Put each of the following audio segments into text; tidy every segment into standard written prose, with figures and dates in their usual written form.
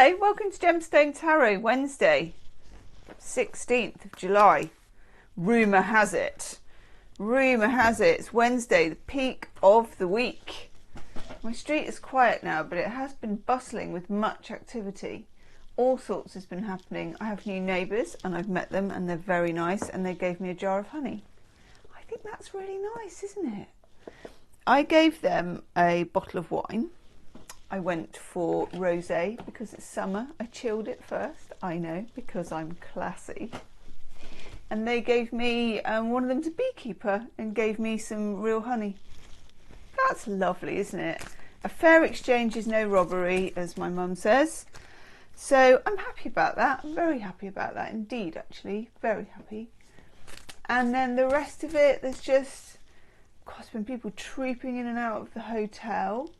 Hello, welcome to Gemstone Tarot, Wednesday, 16th of July. Rumour has it it's Wednesday, the peak of the week. My street is quiet now, but it has been bustling with much activity. All sorts has been happening. I have new neighbours and I've met them and they're very nice and they gave me a jar of honey. I think that's really nice, isn't it? I gave them a bottle of wine. I went for rosé because it's summer. I chilled it first, I know, because I'm classy. And they gave me, one of them's a beekeeper and gave me some real honey. That's lovely, isn't it? A fair exchange is no robbery, as my mum says. So I'm happy about that. I'm very happy about that indeed, actually. Very happy. And then the rest of it, there's just, there's been people trooping in and out of the hotel.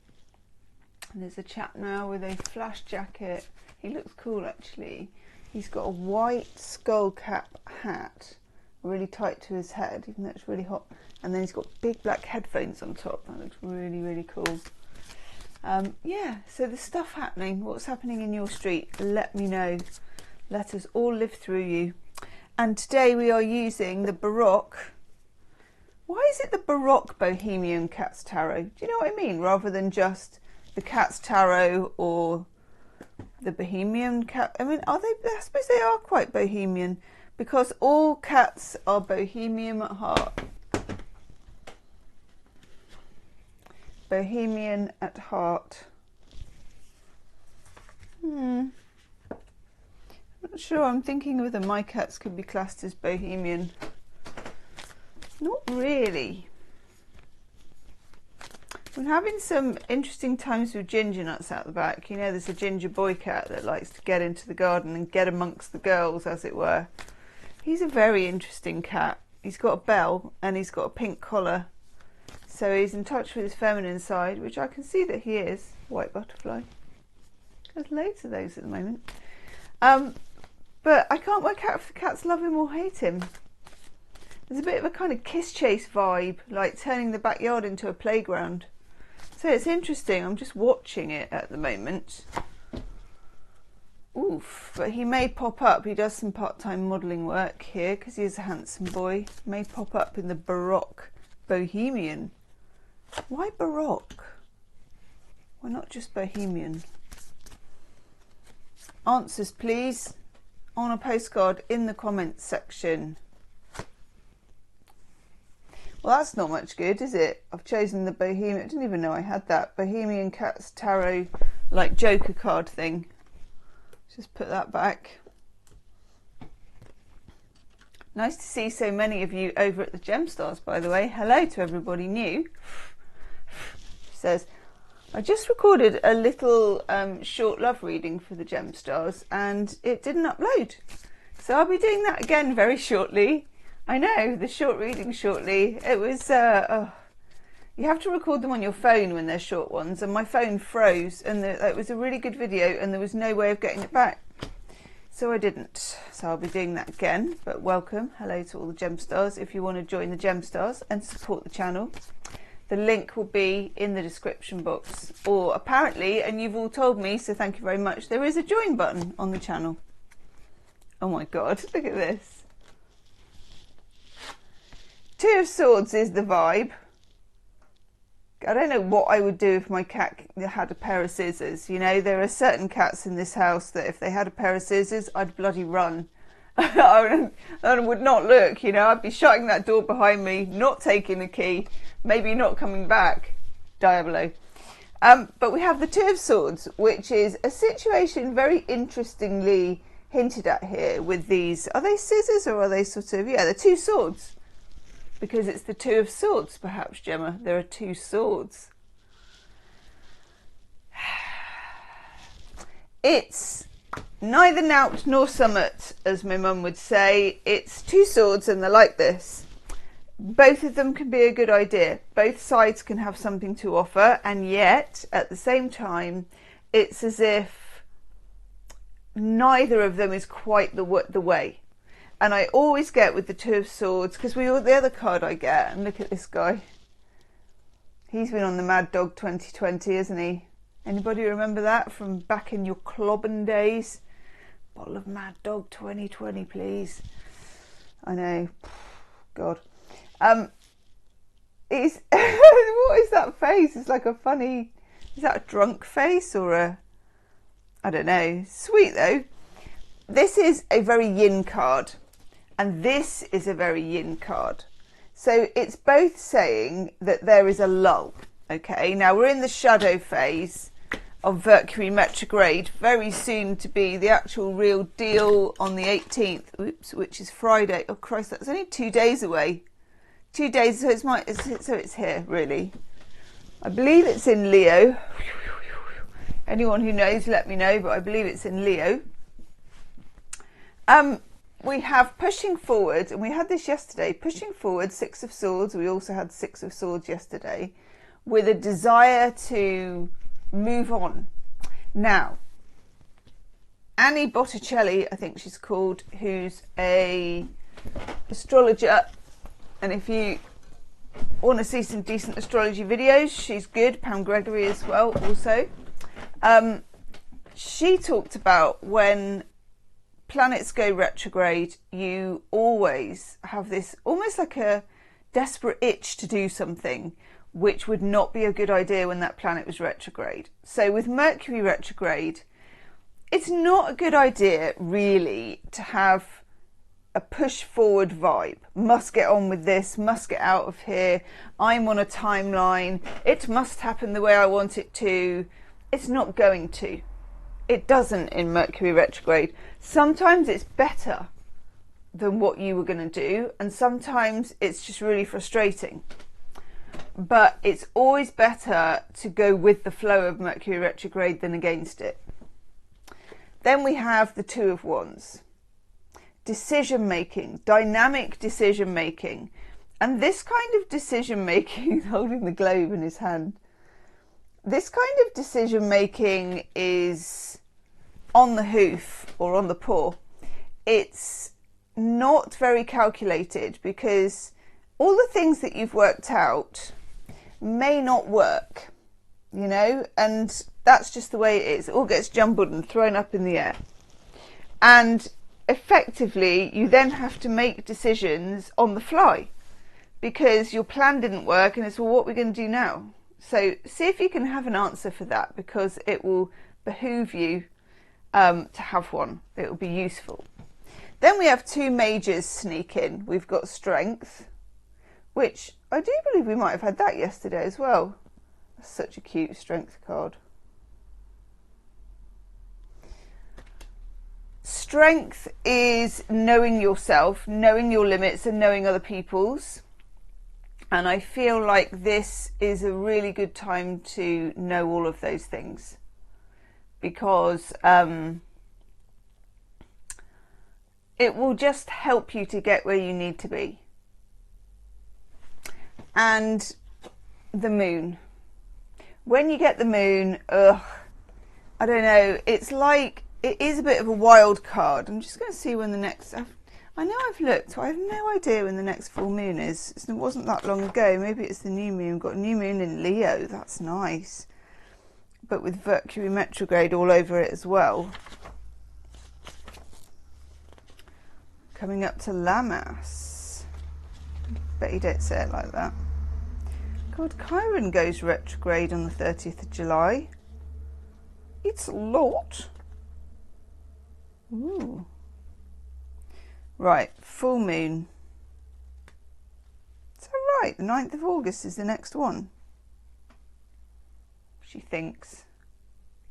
And there's a chap now with a flash jacket. He looks cool, actually. He's got a white skull cap hat, really tight to his head, even though it's really hot. And then he's got big black headphones on top. That looks really, really cool. Yeah, so there's stuff happening. What's happening in your street? Let me know. Let us all live through you. And today we are using the Baroque. Why is it the Baroque Bohemian Cat's Tarot? Do you know what I mean? Rather than just the Cat's Tarot or the Bohemian Cat. I mean, are they? I suppose they are quite Bohemian because all cats are Bohemian at heart. Bohemian at heart. I'm not sure. I'm thinking whether my cats could be classed as Bohemian. Not really. I'm having some interesting times with ginger nuts out the back. You know, there's a ginger boy cat that likes to get into the garden and get amongst the girls, as it were. He's a very interesting cat. He's got a bell and he's got a pink collar. So he's in touch with his feminine side, which I can see that he is. White butterfly. There's loads of those at the moment. But I can't work out if the cats love him or hate him. There's a bit of a kind of kiss chase vibe, like turning the backyard into a playground. So it's interesting. I'm just watching it at the moment. Oof, but he may pop up. He does some part-time modelling work here because he is a handsome boy. May pop up in the Baroque Bohemian. Why Baroque? Why not just Bohemian? Answers, please, on a postcard in the comments section. Well, that's not much good, is it? I've chosen the Bohemian. I didn't even know I had that. Bohemian Cat's Tarot, like Joker card thing. Just put that back. Nice to see so many of you over at the Gemstars, by the way. Hello to everybody new. She says, I just recorded a little short love reading for the Gemstars and it didn't upload. So I'll be doing that again very shortly. I know, the short reading shortly. It was, you have to record them on your phone when they're short ones, and my phone froze, and it was a really good video, and there was no way of getting it back. So I didn't. So I'll be doing that again, but welcome. Hello to all the Gemstars. If you want to join the Gemstars and support the channel, the link will be in the description box. Or apparently, and you've all told me, so thank you very much, there is a join button on the channel. Oh my God, look at this. Two of Swords is the vibe. I don't know what I would do if my cat had a pair of scissors. You know, there are certain cats in this house that if they had a pair of scissors, I'd bloody run. I would not look, you know, I'd be shutting that door behind me, not taking the key, maybe not coming back. Diabolo. But we have the Two of Swords, which is a situation very interestingly hinted at here with these. Are they scissors or are they sort of, yeah, they're two swords. Because it's the Two of Swords, perhaps, Gemma. There are two swords. It's neither nout nor summit, as my mum would say. It's two swords and they're like this. Both of them can be a good idea. Both sides can have something to offer, and yet, at the same time, it's as if neither of them is quite the way. And I always get with the Two of Swords, because the other card I get, and look at this guy. He's been on the Mad Dog 2020, isn't he? Anybody remember that from back in your clobbing days? Bottle of Mad Dog 2020, please. I know. God. It's what is that face? It's like a funny, is that a drunk face or a, I don't know. Sweet though. This is a very yin card, and this is a very yin card. So it's both saying that there is a lull. Okay, now we're in the shadow phase of Mercury retrograde, very soon to be the actual real deal on the 18th, oops, which is Friday. Oh Christ, that's only 2 days away. 2 days, so it's here, really. I believe it's in Leo. Anyone who knows, let me know, but I believe it's in Leo. We have pushing forward, and we had this yesterday, pushing forward, Six of Swords. We also had Six of Swords yesterday, with a desire to move on. Now, Annie Botticelli, I think she's called, who's a astrologer, and if you want to see some decent astrology videos, she's good. Pam Gregory as well, also. She talked about when planets go retrograde, you always have this almost like a desperate itch to do something, which would not be a good idea when that planet was retrograde. So with Mercury retrograde, it's not a good idea really to have a push forward vibe. Must get on with this, must get out of here. I'm on a timeline. It must happen the way I want it to. It's not going to. It doesn't in Mercury retrograde. Sometimes it's better than what you were going to do, and sometimes it's just really frustrating. But it's always better to go with the flow of Mercury retrograde than against it. Then we have the Two of Wands. Decision making, dynamic decision making. And this kind of decision making, holding the globe in his hand, this kind of decision making is on the hoof or on the paw. It's not very calculated because all the things that you've worked out may not work, you know, and that's just the way it is. It all gets jumbled and thrown up in the air. And effectively, you then have to make decisions on the fly because your plan didn't work and it's, well, what are we going to do now? So see if you can have an answer for that, because it will behoove you to have one. It will be useful. Then we have two majors sneak in. We've got Strength, which I do believe we might have had that yesterday as well. That's such a cute Strength card. Strength is knowing yourself, knowing your limits and knowing other people's. And I feel like this is a really good time to know all of those things, because it will just help you to get where you need to be. And the Moon. When you get the Moon, I don't know, it's like, it is a bit of a wild card. I'm just going to see when the next... I know I've looked, but I have no idea when the next full moon is. It wasn't that long ago. Maybe it's the new moon. We've got a new moon in Leo. That's nice. But with Mercury retrograde all over it as well. Coming up to Lammas. Bet you don't say it like that. God, Chiron goes retrograde on the 30th of July. It's a lot. Ooh. Right, full moon. Is that right? The 9th of August is the next one. She thinks.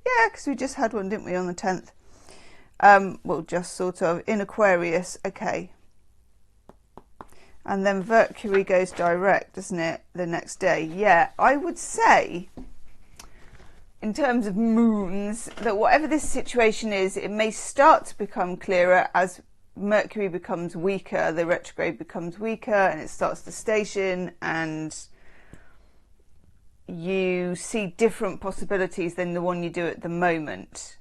Yeah, because we just had one, didn't we, on the 10th? Well, just sort of. In Aquarius, okay. And then Mercury goes direct, doesn't it, the next day? Yeah, I would say, in terms of moons, that whatever this situation is, it may start to become clearer as Mercury becomes weaker, the retrograde becomes weaker, and it starts to station, and you see different possibilities than the one you do at the moment.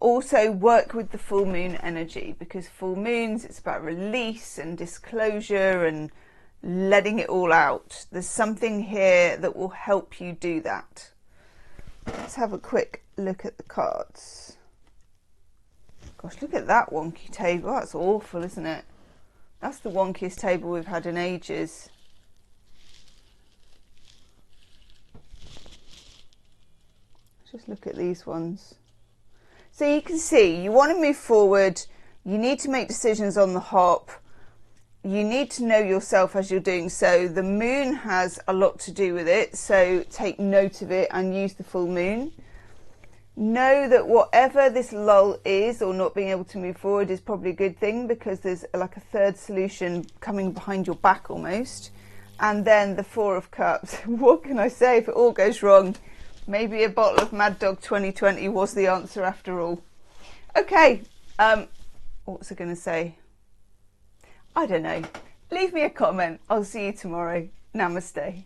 Also work with the full moon energy, because full moons, it's about release and disclosure and letting it all out. There's something here that will help you do that. Let's have a quick look at the cards. Gosh, look at that wonky table. That's awful, isn't it? That's the wonkiest table we've had in ages. Just look at these ones. So you can see you want to move forward. You need to make decisions on the hop. You need to know yourself as you're doing so. The moon has a lot to do with it, so take note of it and use the full moon. Know that whatever this lull is, or not being able to move forward, is probably a good thing, because there's like a third solution coming behind your back almost. And then the Four of Cups. What can I say if it all goes wrong? Maybe a bottle of Mad Dog 2020 was the answer after all. Okay, what was I going to say? I don't know. Leave me a comment. I'll see you tomorrow. Namaste.